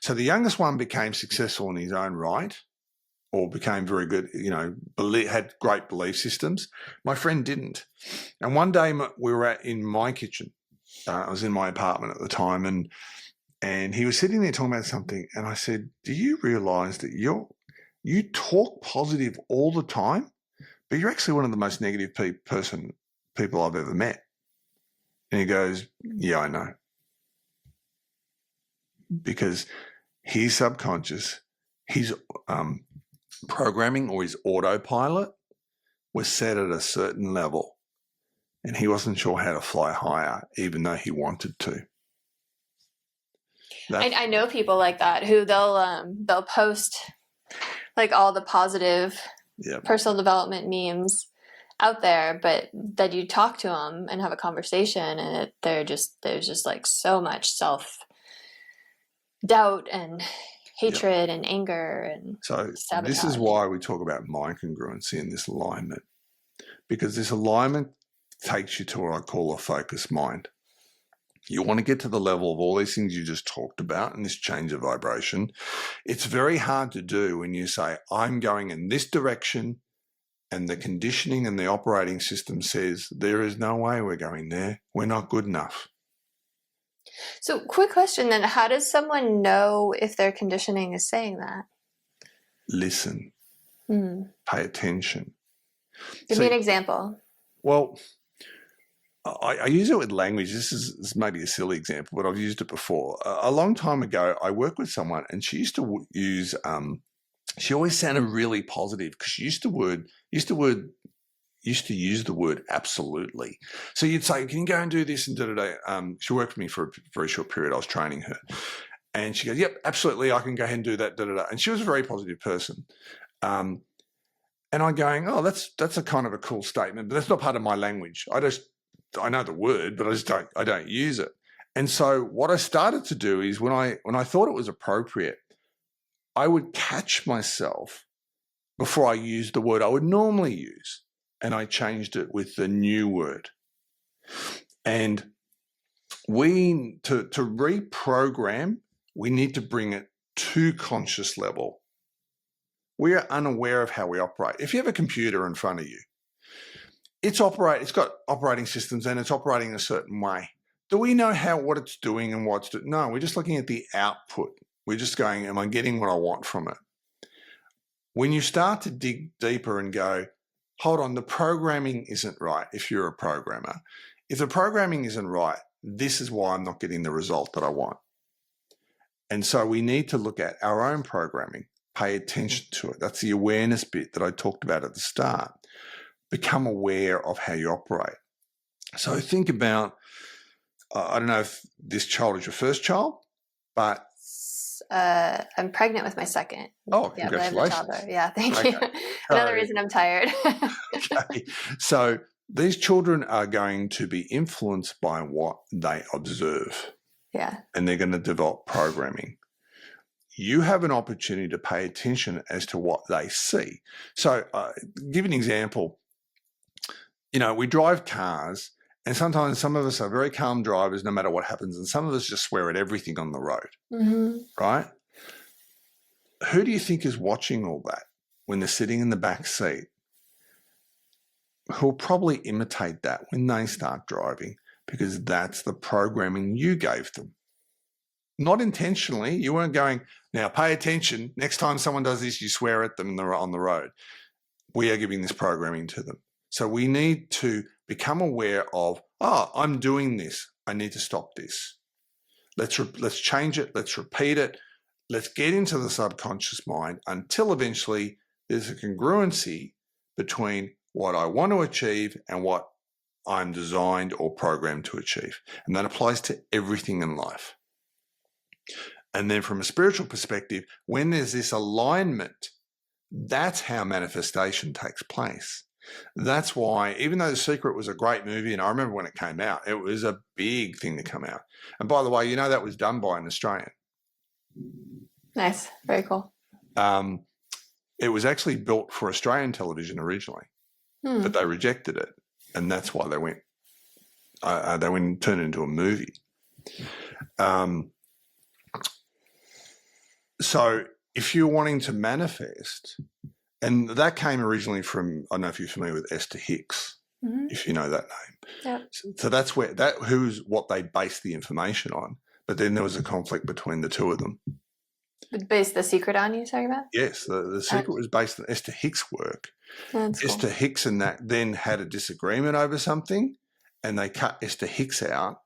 So the youngest one became successful in his own right, or became very good, had great belief systems. My friend didn't. And one day we were in my kitchen. I was in my apartment at the time, and he was sitting there talking about something. And I said, do you realise that you talk positive all the time, but you're actually one of the most negative people I've ever met? And he goes, yeah, I know. Because his subconscious, his programming or his autopilot was set at a certain level, and he wasn't sure how to fly higher, even though he wanted to. I know people like that who they'll post like all the positive personal development memes out there, but then you talk to them and have a conversation, and there's just like so much self-doubt and hatred and anger and sabotage. This is why we talk about mind congruency and this alignment, because this alignment takes you to what I call a focused mind. You want to get to the level of all these things you just talked about and this change of vibration. It's very hard to do when you say, I'm going in this direction, and the conditioning and the operating system says, there is no way we're going there. We're not good enough. So quick question then, how does someone know if their conditioning is saying that? Listen. Pay attention. Give me an example. Well, I use it with language. This is maybe a silly example, but I've used it before. A long time ago, I worked with someone, and she used to use, she always sounded really positive because she used to use the word absolutely. So you'd say, can you go and do this and da-da-da. She worked with me for a very short period. I was training her. And she goes, yep, absolutely, I can go ahead and do that, da-da-da. And she was a very positive person. And I'm going, oh, that's a kind of a cool statement, but that's not part of my language. I know the word, but I don't use it. And so what I started to do is when I thought it was appropriate, I would catch myself before I used the word I would normally use, and I changed it with the new word. And to reprogram, we need to bring it to conscious level. We are unaware of how we operate. If you have a computer in front of you, it's got operating systems and it's operating a certain way. Do we know what it's doing and what's doing? No, we're just looking at the output. We're just going, am I getting what I want from it? When you start to dig deeper and go, hold on, the programming isn't right if you're a programmer. If the programming isn't right, this is why I'm not getting the result that I want. And so we need to look at our own programming, pay attention to it. That's the awareness bit that I talked about at the start. become aware of how you operate. So think about, I don't know if this child is your first child, but I'm pregnant with my second. Oh, yeah, but I have a congratulations. toddler. Yeah, thank Okay. you. Another reason I'm tired. Okay. So these children are going to be influenced by what they observe. Yeah. And they're going to develop programming. You have an opportunity to pay attention as to what they see. So give an example. We drive cars, and sometimes some of us are very calm drivers no matter what happens, and some of us just swear at everything on the road, right? Who do you think is watching all that when they're sitting in the back seat? Who'll probably imitate that when they start driving, because that's the programming you gave them. Not intentionally. You weren't going, now pay attention. Next time someone does this, you swear at them on the road. We are giving this programming to them. So we need to become aware of, I'm doing this. I need to stop this. Let's change it. Let's repeat it. Let's get into the subconscious mind until eventually there's a congruency between what I want to achieve and what I'm designed or programmed to achieve. And that applies to everything in life. And then from a spiritual perspective, when there's this alignment, that's how manifestation takes place. That's why, even though The Secret was a great movie, and I remember when it came out, it was a big thing to come out. And by the way, that was done by an Australian. Nice. Very cool. It was actually built for Australian television originally, but they rejected it. And that's why they went and turned it into a movie. So if you're wanting to manifest, and that came originally from, I don't know if you're familiar with Esther Hicks, if you know that name. Yep. So that's who's what they based the information on. But then there was a conflict between the two of them. Based The Secret on, you're talking about? Yes, the Secret was based on Esther Hicks' work. That's Esther cool. Hicks and that then had a disagreement over something, and they cut Esther Hicks out,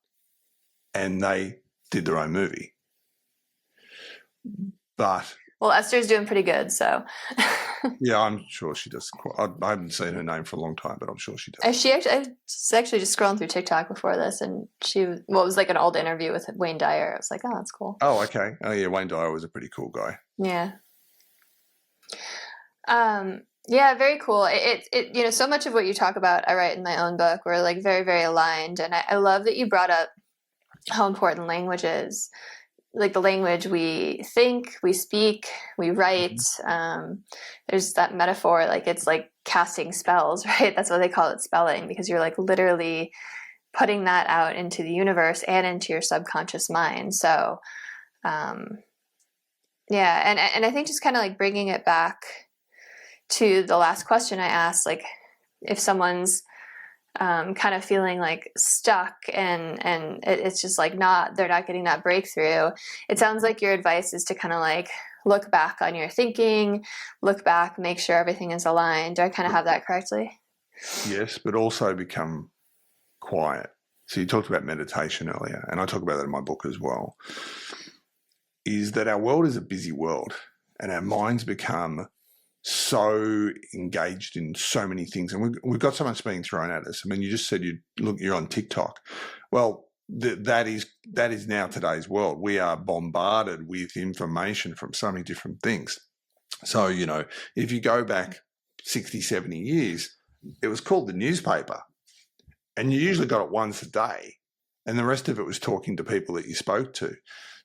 and they did their own movie. But well, Esther's doing pretty good, so. Yeah, I'm sure she does. I haven't seen her name for a long time, but I'm sure she does. I was actually just scrolling through TikTok before this, and it was like an old interview with Wayne Dyer. I was like, oh, that's cool. Oh, okay. Oh, yeah, Wayne Dyer was a pretty cool guy. Yeah. Yeah, very cool. It so much of what you talk about, I write in my own book. We're like very, very aligned, and I love that you brought up how important language is. Like the language we think, we speak, we write. There's that metaphor, like it's like casting spells, right? That's what they call it, spelling, because you're like literally putting that out into the universe and into your subconscious mind. So, yeah, and I think just kind of like bringing it back to the last question I asked, like if someone's kind of feeling like stuck and it's just like they're not getting that breakthrough. It sounds like your advice is to kind of like look back on your thinking, look back, make sure everything is aligned. Do I kind of have that correctly? Yes, but also become quiet. So you talked about meditation earlier, and I talk about that in my book as well, is that our world is a busy world and our minds become so engaged in so many things, and we've got so much being thrown at us. I mean, you just said you're on TikTok. Well, that is now today's world. We are bombarded with information from so many different things. So, if you go back 60, 70 years, it was called the newspaper, and you usually got it once a day, and the rest of it was talking to people that you spoke to.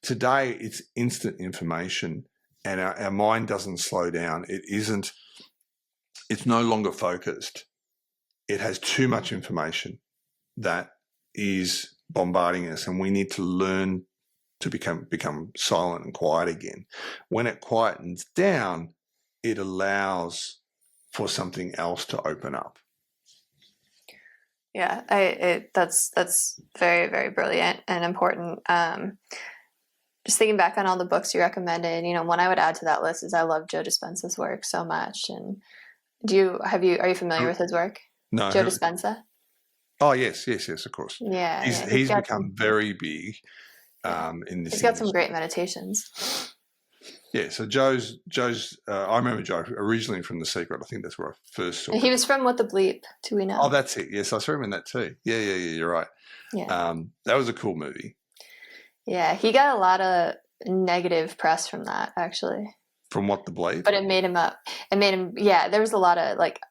Today, it's instant information. And our mind doesn't slow down. It's no longer focused. It has too much information that is bombarding us, and we need to learn to become silent and quiet again. When it quietens down, it allows for something else to open up. Yeah, that's very, very brilliant and important. Just thinking back on all the books you recommended, one I would add to that list is I love Joe Dispenza's work so much. And are you familiar with his work? No. Joe Dispenza? Oh, yes, of course. Yeah. He's become very big in this. He's got some great meditations. Yeah, so Joe's. I remember Joe originally from The Secret. I think that's where I first saw He him. was from What the Bleep, do we know? Oh, that's it. Yes, I saw him in that too. Yeah. You're right. Yeah. That was a cool movie. Yeah, he got a lot of negative press from that, actually. From What the Bleep? But it made him up. It made him, yeah, there was a lot of, like,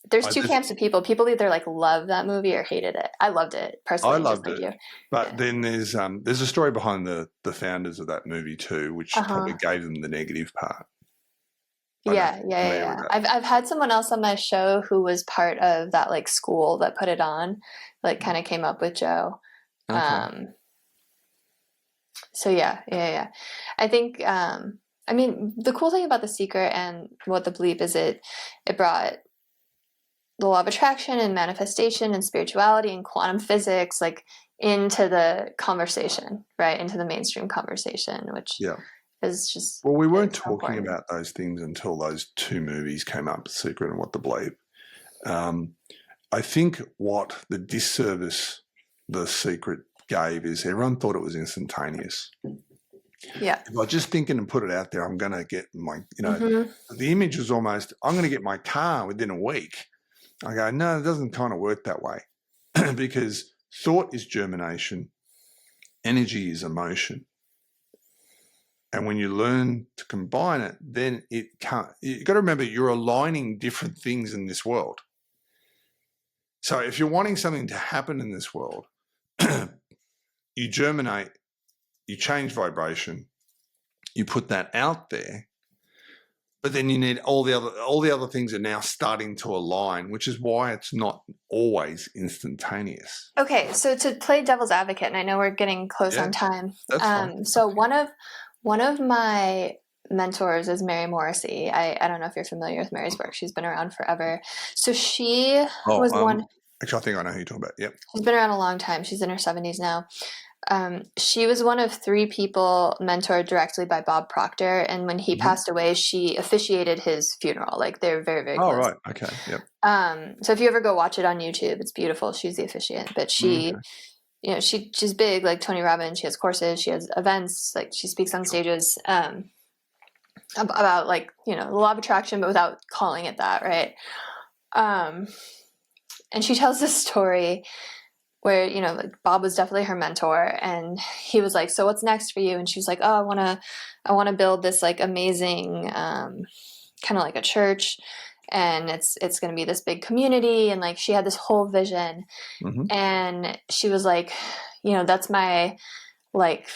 there's two camps of people. People either, like, love that movie or hated it. I loved it, personally. I loved just it. like you. But then there's a story behind the founders of that movie too, which probably gave them the negative part. Yeah. I've had someone else on my show who was part of that, like, school that put it on, like, kind of came up with Joe. Okay. So yeah. I think, I mean, the cool thing about The Secret and What the Bleep is it brought the law of attraction and manifestation and spirituality and quantum physics, like, into the conversation, right? Into the mainstream conversation, which is just... Well, we weren't talking about those things until those two movies came up, The Secret and What the Bleep. I think what the disservice The Secret gave is everyone thought it was instantaneous. Yeah. If I just thinking and put it out there, I'm going to get my, the image was almost, I'm going to get my car within a week. I go, no, it doesn't kind of work that way because thought is germination, energy is emotion. And when you learn to combine it, then it can't, you've got to remember you're aligning different things in this world. So if you're wanting something to happen in this world, you germinate, you change vibration, you put that out there, but then you need all the other things are now starting to align, which is why it's not always instantaneous. Okay, so to play devil's advocate, and I know we're getting close on time. That's fine. So one of my mentors is Mary Morrissey. I don't know if you're familiar with Mary's work. She's been around forever. So she was one. Actually, I think I know who you're talking about. Yep. She's been around a long time. She's in her 70s now. She was one of 3 people mentored directly by Bob Proctor, and when he passed away, she officiated his funeral. Like, they're very, very close. Oh, right. Okay. Yep. So if you ever go watch it on YouTube, it's beautiful. She's the officiant, but she, she's big, like Tony Robbins. She has courses, she has events, like she speaks on stages, about, like, the law of attraction, but without calling it that, right? And she tells this story where, like, Bob was definitely her mentor, and he was like, so what's next for you? And she was like, oh, I want to build this, like, amazing, kind of like a church, and it's going to be this big community. And, like, she had this whole vision, and she was like, that's my, like,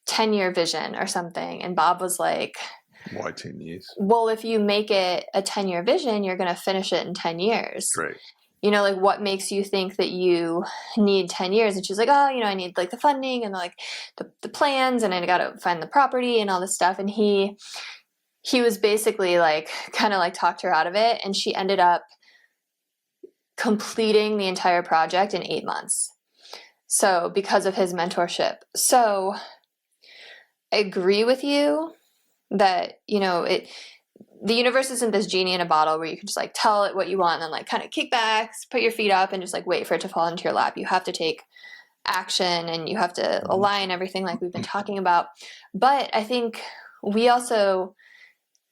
10-year vision or something. And Bob was like, why 10 years? Well, if you make it a 10-year vision, you're going to finish it in 10 years. Great. Like, what makes you think that you need 10 years? And she's like, oh, I need, like, the funding and, like, the plans, and I got to find the property and all this stuff. And he was basically, like, kind of, like, talked her out of it. And she ended up completing the entire project in 8 months. So, because of his mentorship. So, I agree with you that, the universe isn't this genie in a bottle where you can just, like, tell it what you want and then, like, kind of kick back, put your feet up, and just, like, wait for it to fall into your lap. You have to take action, and you have to align everything, like we've been talking about. But I think we also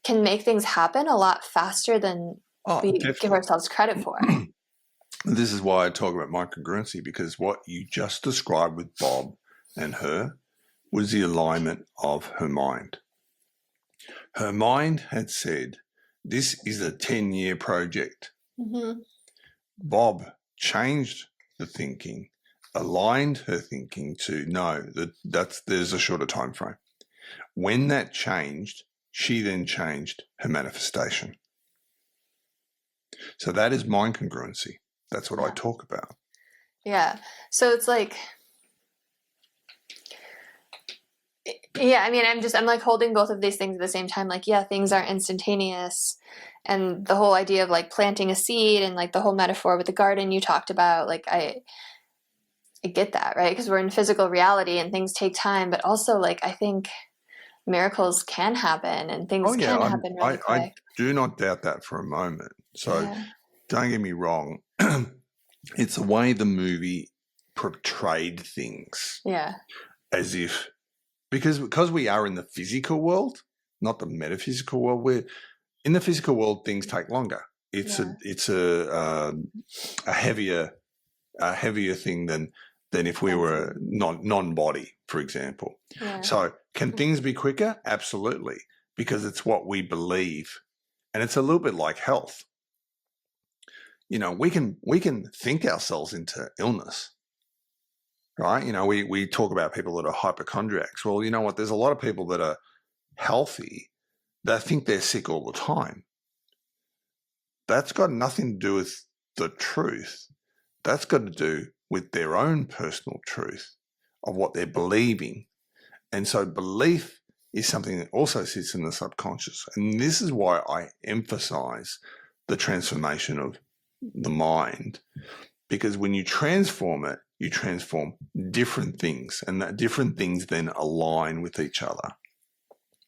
can make things happen a lot faster than we give ourselves credit for. This is why I talk about my congruency, because what you just described with Bob and her was the alignment of her mind. Her mind had said, this is a 10-year project. Bob changed the thinking, aligned her thinking to no, there's a shorter time frame. When that changed, she then changed her manifestation. So that is mind congruency. That's what I talk about. Yeah. So it's like, yeah, I mean, I'm like holding both of these things at the same time. Like, yeah, things are instantaneous. And the whole idea of, like, planting a seed and, like, the whole metaphor with the garden you talked about, like, I get that, right? Because we're in physical reality and things take time. But also, like, I think miracles can happen and things can happen really quick. I do not doubt that for a moment. So don't get me wrong. It's the way the movie portrayed things. Yeah. As if, because we are in the physical world, not the metaphysical world. We're in the physical world, things take longer. It's a heavier thing than if we were non-body, for example. Yeah. So can things be quicker? Absolutely, because it's what we believe, and it's a little bit like health. You know, we can think ourselves into illness, right? You know, we talk about people that are hypochondriacs. Well, you know what? There's a lot of people that are healthy that think they're sick all the time. That's got nothing to do with the truth. That's got to do with their own personal truth of what they're believing. And so belief is something that also sits in the subconscious. And this is why I emphasize the transformation of the mind, because when you transform it, you transform different things, and that different things then align with each other.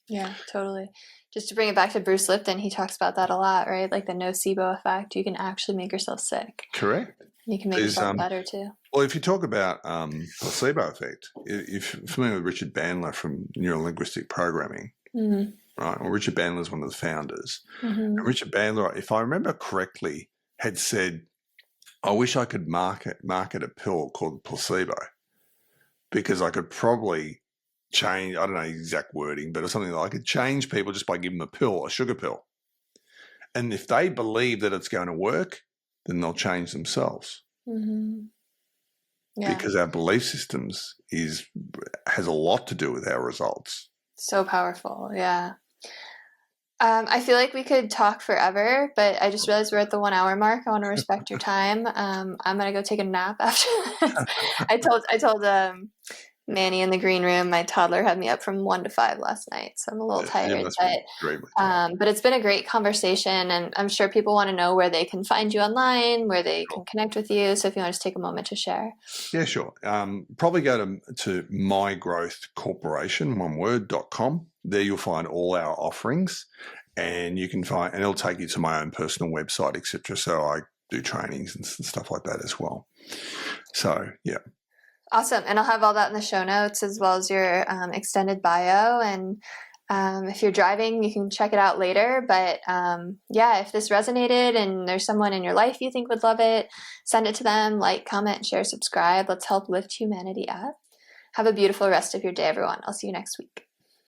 Yeah, totally. Just to bring it back to Bruce Lipton, he talks about that a lot, right? Like the nocebo effect. You can actually make yourself sick. Correct. You can make yourself better too. Well, if you talk about placebo effect, if you're familiar with Richard Bandler from Neuro-Linguistic Programming, right? Well, Richard Bandler is one of the founders. And Richard Bandler, if I remember correctly, had said, I wish I could market a pill called placebo, because I could probably change, I don't know exact wording, but something like I could change people just by giving them a pill, a sugar pill. And if they believe that it's going to work, then they'll change themselves. Yeah. Because our belief systems has a lot to do with our results. So powerful, yeah. I feel like we could talk forever, but I just realized we're at the 1 hour mark. I want to respect your time. I'm gonna go take a nap after this. I told Manny in the green room, my toddler had me up from 1 to 5 last night, so I'm a little tired. But it's been a great conversation, and I'm sure people want to know where they can find you online, where they can connect with you. So if you want to just take a moment to share. Yeah, sure. Probably go to mygrowthcorporation.com. There you'll find all our offerings, and you can find, and it'll take you to my own personal website, etc. So I do trainings and stuff like that as well. So yeah. Awesome. And I'll have all that in the show notes, as well as your extended bio. And if you're driving, you can check it out later. But yeah, if this resonated and there's someone in your life you think would love it, send it to them, like, comment, share, subscribe. Let's help lift humanity up. Have a beautiful rest of your day, everyone. I'll see you next week.